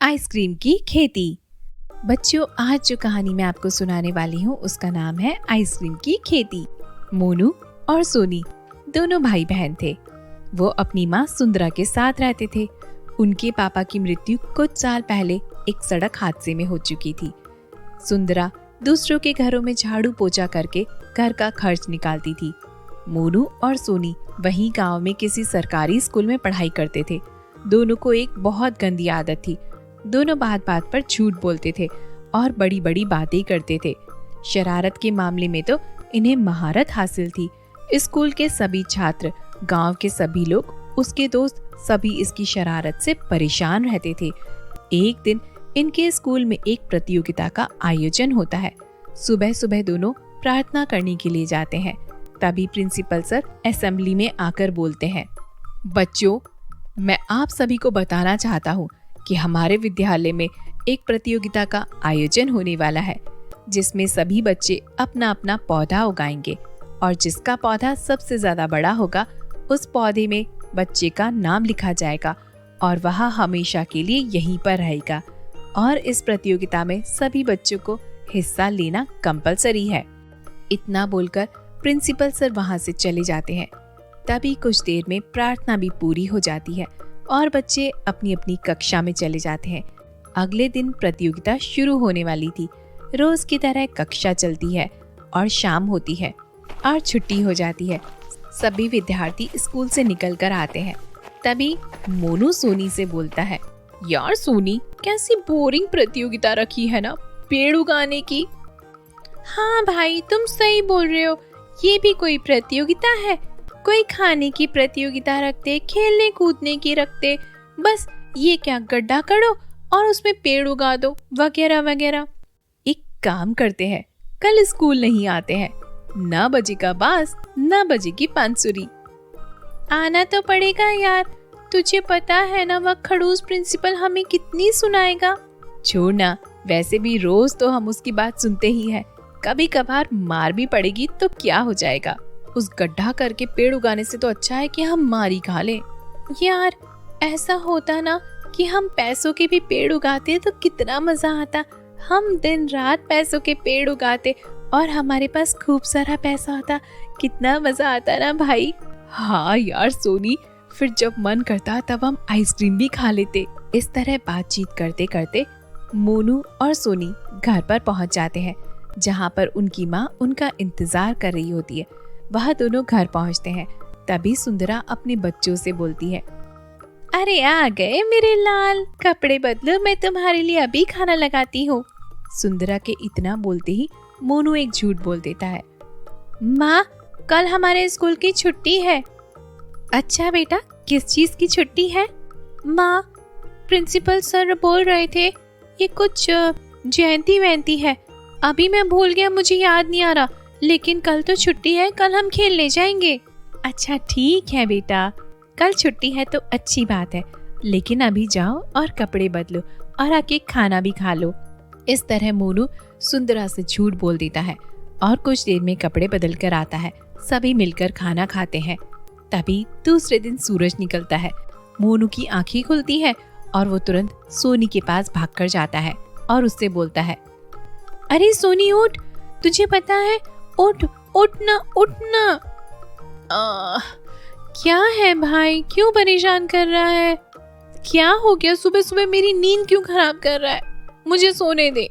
Ice cream की खेती। बच्चों, आज जो कहानी मैं आपको सुनाने वाली हूँ उसका नाम है आइसक्रीम की खेती। मोनू और सोनी दोनों भाई बहन थे। वो अपनी माँ सुंदरा के साथ रहते थे। उनके पापा की मृत्यु कुछ साल पहले एक सड़क हादसे में हो चुकी थी। सुंदरा दूसरों के घरों में झाड़ू पोछा करके घर का खर्च निकालती थी। मोनू और सोनी वहीं गांव में किसी सरकारी स्कूल में पढ़ाई करते थे। दोनों को एक बहुत गंदी आदत थी। दोनों बात बात पर झूठ बोलते थे और बड़ी बड़ी बातें करते थे। शरारत के मामले में तो इन्हें महारत हासिल थी। स्कूल के सभी छात्र, गांव के सभी लोग, उसके दोस्त सभी इसकी शरारत से परेशान रहते थे। एक दिन इनके स्कूल में एक प्रतियोगिता का आयोजन होता है। सुबह सुबह दोनों प्रार्थना करने के लिए जाते हैं। तभी प्रिंसिपल सर असेंबली में आकर बोलते हैं, बच्चों, मैं आप सभी को बताना चाहता हूँ कि हमारे विद्यालय में एक प्रतियोगिता का आयोजन होने वाला है, जिसमें सभी बच्चे अपना अपना पौधा उगाएंगे और जिसका पौधा सबसे ज्यादा बड़ा होगा उस पौधे में बच्चे का नाम लिखा जाएगा और वह हमेशा के लिए यहीं पर रहेगा। और इस प्रतियोगिता में सभी बच्चों को हिस्सा लेना कंपलसरी है। इतना बोलकर प्रिंसिपल सर वहां से चले जाते हैं। तभी कुछ देर में प्रार्थना भी पूरी हो जाती है और बच्चे अपनी अपनी कक्षा में चले जाते हैं। अगले दिन प्रतियोगिता शुरू होने वाली थी। रोज की तरह कक्षा चलती है और शाम होती है और छुट्टी हो जाती है। सभी विद्यार्थी स्कूल से निकल कर आते हैं। तभी मोनू सोनी से बोलता है, यार सोनी, कैसी बोरिंग प्रतियोगिता रखी है ना, पेड़ उगाने की। हाँ भाई, तुम सही बोल रहे हो। ये भी कोई प्रतियोगिता है? कोई खाने की प्रतियोगिता रखते, खेलने कूदने की रखते, बस ये क्या गड्ढा करो और उसमें पेड़ उगा दो वगैरह वगैरह। एक काम करते हैं, कल स्कूल नहीं आते हैं। ना बजेगा बांस, ना बजेगी बांसुरी। आना तो पड़ेगा यार, तुझे पता है ना वह खड़ूस प्रिंसिपल हमें कितनी सुनाएगा। छोड़ना, वैसे भी रोज तो हम उसकी बात सुनते ही हैं। कभी कभार मार भी पड़ेगी तो क्या हो जाएगा। उस गड्ढा करके पेड़ उगाने से तो अच्छा है कि हम मारी खा लें। यार, ऐसा होता ना कि हम पैसों के भी पेड़ उगाते तो कितना मजा आता। हम दिन रात पैसों के पेड़ उगाते और हमारे पास खूब सारा पैसा होता। कितना मजा आता ना भाई। हाँ यार सोनी, फिर जब मन करता तब हम आइसक्रीम भी खा लेते। इस तरह बातचीत करते करते मोनू और सोनी घर पर पहुंच जाते हैं, जहां पर उनकी माँ उनका इंतजार कर रही होती है। वह दोनों घर पहुंचते हैं। तभी सुंदरा अपने बच्चों से बोलती है, अरे आ गए मेरे लाल, कपड़े बदलो, मैं तुम्हारे लिए अभी खाना लगाती हूँ। सुंदरा के इतना बोलते ही मोनू एक झूठ बोल देता है, माँ, कल हमारे स्कूल की छुट्टी है। अच्छा बेटा, किस चीज की छुट्टी है? माँ, प्रिंसिपल सर बोल रहे थे ये कुछ जयंती वयंती है। अभी मैं भूल गया, मुझे याद नहीं आ रहा, लेकिन कल तो छुट्टी है, कल हम खेलने जाएंगे। अच्छा ठीक है बेटा, कल छुट्टी है तो अच्छी बात है, लेकिन अभी जाओ और कपड़े बदलो और आके खाना भी खा लो। इस तरह मोनू सुंदरा से झूठ बोल देता है और कुछ देर में कपड़े बदल कर आता है। सभी मिलकर खाना खाते हैं। तभी दूसरे दिन सूरज निकलता है। मोनू की आंखें खुलती है और वो तुरंत सोनी के पास भागकर जाता है और उससे बोलता है, अरे सोनी उठ, तुझे पता है, उठ, उठना उठना। क्या है भाई, क्यों परेशान कर रहा है? क्या हो गया? सुबह सुबह मेरी नींद क्यों खराब कर रहा है? मुझे सोने दे।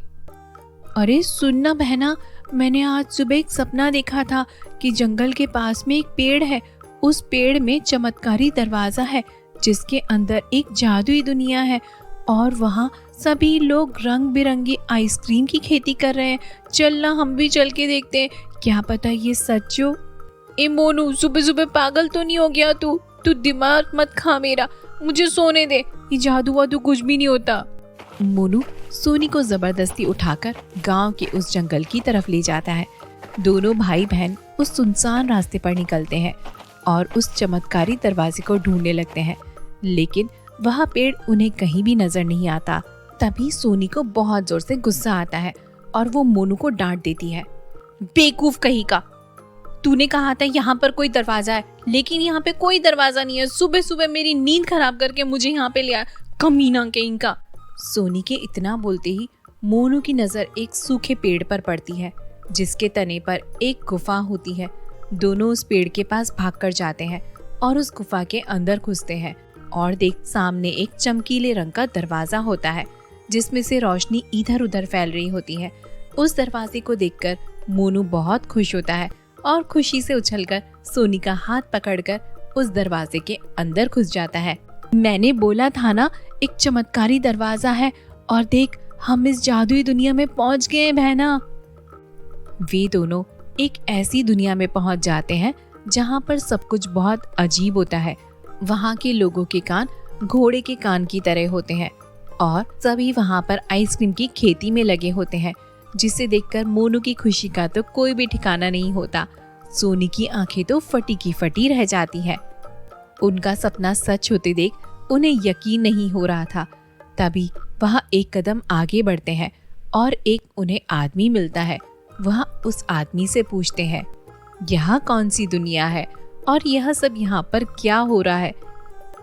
अरे सुनना बहना, मैंने आज सुबह एक सपना देखा था कि जंगल के पास में एक पेड़ है। उस पेड़ में चमत्कारी दरवाजा है जिसके अंदर एक जादुई दुनिया है और वहाँ सभी लोग रंग बिरंगी आइसक्रीम की खेती कर रहे हैं। चलना, हम भी चल के देखते हैं, क्या पता ये सच हो। ए मोनू, सुबह सुबह पागल तो नहीं हो गया तू? तू दिमाग मत खा मेरा, मुझे सोने दे। ये जादू वादू कुछ भी नहीं होता। मोनू सोनी को जबरदस्ती उठाकर गांव के उस जंगल की तरफ ले जाता है। दोनों भाई बहन उस सुनसान रास्ते पर निकलते हैं और उस चमत्कारी दरवाजे को ढूंढने लगते हैं, लेकिन वह पेड़ उन्हें कहीं भी नजर नहीं आता। तभी सोनी को बहुत जोर से गुस्सा आता है और वो मोनू को डांट देती है, बेवकूफ कहीं का, तूने कहा था यहाँ पर कोई दरवाजा है, लेकिन यहाँ पे कोई दरवाजा नहीं है। सुबह सुबह मेरी नींद खराब करके मुझे यहाँ पे ले आया, कमीना कहीं का। सोनी के इतना बोलते ही मोनू की नजर एक सूखे पेड़ पर पड़ती है, जिसके तने पर एक गुफा होती है। दोनों उस पेड़ के पास भागकर जाते हैं और उस गुफा के अंदर घुसते हैं और देख सामने एक चमकीले रंग का दरवाजा होता है, जिसमें से रोशनी इधर उधर फैल रही होती है। उस दरवाजे को देखकर मोनू बहुत खुश होता है और खुशी से उछलकर सोनी का हाथ पकड़कर उस दरवाजे के अंदर घुस जाता है। मैंने बोला था ना, एक चमत्कारी दरवाजा है, और देख हम इस जादुई दुनिया में पहुंच गए हैं बहना। वे दोनों एक ऐसी दुनिया में पहुंच जाते हैं जहां पर सब कुछ बहुत अजीब होता है। वहां के लोगों के कान घोड़े के कान की तरह होते हैं और सभी वहां पर आइसक्रीम की खेती में लगे होते हैं, जिसे देखकर मोनू की खुशी का तो कोई भी ठिकाना नहीं होता। सोनी की आंखें तो फटी की फटी रह जाती है। उनका सपना सच होते देख उन्हें यकीन नहीं हो रहा था। तभी वह एक कदम आगे बढ़ते हैं और एक उन्हें आदमी मिलता है। वह उस आदमी से पूछते हैं, यहाँ कौन सी दुनिया है और यह सब यहाँ पर क्या हो रहा है।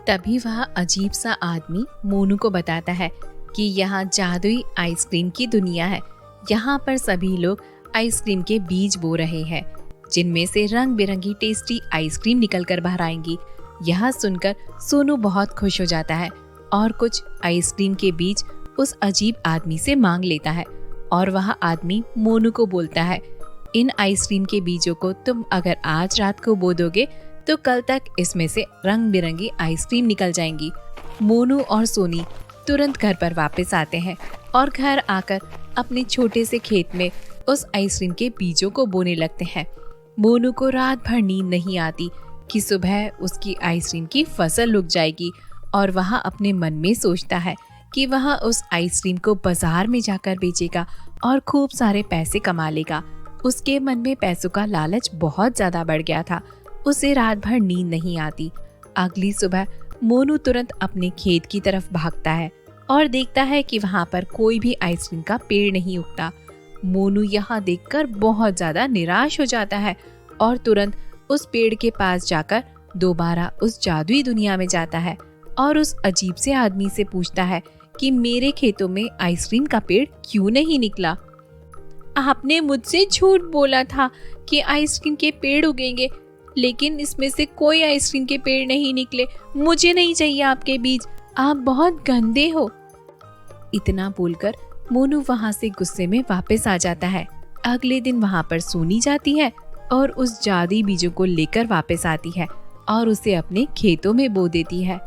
तभी वह अजीब सा आदमी मोनू को बताता है कि यहाँ जादुई आइसक्रीम की दुनिया है। यहाँ पर सभी लोग आइसक्रीम के बीज बो रहे हैं, जिनमें से रंग बिरंगी टेस्टी आइसक्रीम निकल कर बाहर आएंगी। यह सुनकर सोनू बहुत खुश हो जाता है और कुछ आइसक्रीम के बीज उस अजीब आदमी से मांग लेता है। और वह आदमी मोनू को बोलता है, इन आइसक्रीम के बीजों को तुम अगर आज रात को बो दोगे तो कल तक इसमें से रंग बिरंगी आइसक्रीम निकल जाएंगी। मोनू और सोनी तुरंत घर पर वापस आते हैं और घर आकर अपने छोटे से खेत में उस आइसक्रीम के बीजों को बोने लगते हैं। मोनू को रात भर नींद नहीं आती कि सुबह उसकी आइसक्रीम की फसल उग जाएगी, और वह अपने मन में सोचता है कि वह उस आइसक्रीम को बाजार में जाकर बेचेगा और खूब सारे पैसे कमा लेगा। उसके मन में पैसों का लालच बहुत ज्यादा बढ़ गया था। उसे रात भर नींद नहीं आती। अगली सुबह मोनू तुरंत अपने खेत की तरफ भागता है और देखता है कि वहाँ पर कोई भी आइसक्रीम का पेड़ नहीं उगता। मोनू यहाँ देखकर बहुत ज्यादा निराश हो जाता है और तुरंत उस पेड़ के पास जाकर दोबारा उस जादुई दुनिया में जाता है और उस अजीब से आदमी से पूछता है कि मेरे खेतों में आइसक्रीम का पेड़ क्यों नहीं निकला। आपने मुझसे झूठ बोला था कि आइसक्रीम के पेड़ उगेंगे, लेकिन इसमें से कोई आइसक्रीम के पेड़ नहीं निकले। मुझे नहीं चाहिए आपके बीज, आप बहुत गंदे हो। इतना बोलकर मोनू वहाँ से गुस्से में वापस आ जाता है। अगले दिन वहाँ पर सोनी जाती है और उस जादुई बीजों को लेकर वापस आती है और उसे अपने खेतों में बो देती है।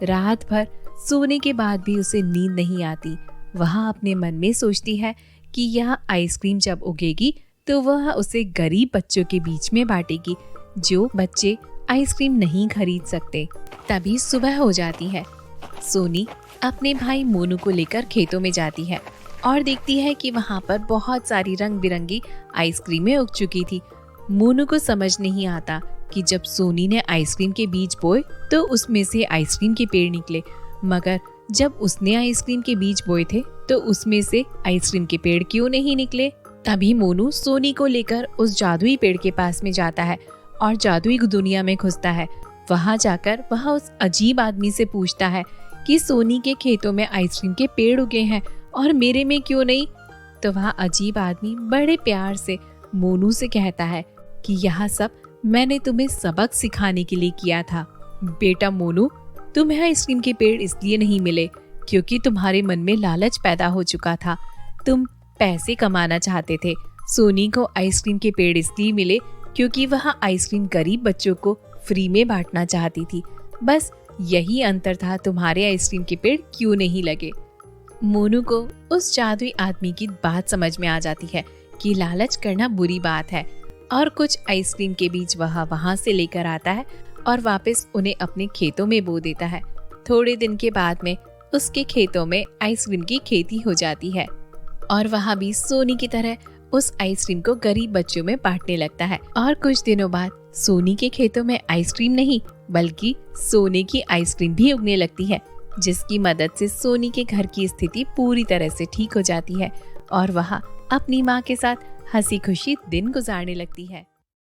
रात भर सोने के बाद भी उसे नींद नहीं आती। वह अपने मन में सोचती है कि यह आइसक्रीम जब उगेगी तो वह उसे गरीब बच्चों के बीच में बांटेगी, जो बच्चे आइसक्रीम नहीं खरीद सकते। तभी सुबह हो जाती है। सोनी अपने भाई मोनू को लेकर खेतों में जाती है और देखती है कि वहाँ पर बहुत सारी रंग बिरंगी आइसक्रीमें उग चुकी थी। मोनू को समझ नहीं आता कि जब सोनी ने आइसक्रीम के बीज बोए तो उसमें से आइसक्रीम के पेड़ निकले, मगर जब उसने आइसक्रीम के बीज बोए थे तो उसमें से आइसक्रीम के पेड़ क्यों नहीं निकले। तभी मोनू सोनी को लेकर उस जादुई पेड़ के पास में जाता है और जादुई दुनिया में घुसता है। वहां जाकर वह उस अजीब आदमी से पूछता है कि सोनी के खेतों में आइसक्रीम के पेड़ उगे हैं और मेरे में क्यों नहीं। तो वह अजीब आदमी बड़े प्यार से मोनू से कहता है कि यह सब मैंने तुम्हें सबक सिखाने के लिए किया था। बेटा मोनू, तुम्हें आइसक्रीम के पेड़ इसलिए नहीं मिले क्योंकि तुम्हारे मन में लालच पैदा हो चुका था। तुम पैसे कमाना चाहते थे। सोनी को आइसक्रीम के पेड़ इसलिए मिले क्योंकि वह आइसक्रीम गरीब बच्चों को फ्री में बांटना चाहती थी। बस यही अंतर था, तुम्हारे आइसक्रीम के पेड़ क्यों नहीं लगे। मोनू को उस जादुई आदमी की बात समझ में आ जाती है कि लालच करना बुरी बात है, और कुछ आइसक्रीम के बीज वह वहां से लेकर आता है और वापस उन्हें अपने खेतों में बो देता है। थोड़े दिन के बाद में उसके खेतों में आइसक्रीम की खेती हो जाती है और वह भी सोनी की तरह उस आइसक्रीम को गरीब बच्चों में बांटने लगता है। और कुछ दिनों बाद सोनी के खेतों में आइसक्रीम नहीं बल्कि सोने की आइसक्रीम भी उगने लगती है, जिसकी मदद से सोनी के घर की स्थिति पूरी तरह से ठीक हो जाती है और वह अपनी माँ के साथ हंसी खुशी दिन गुजारने लगती है।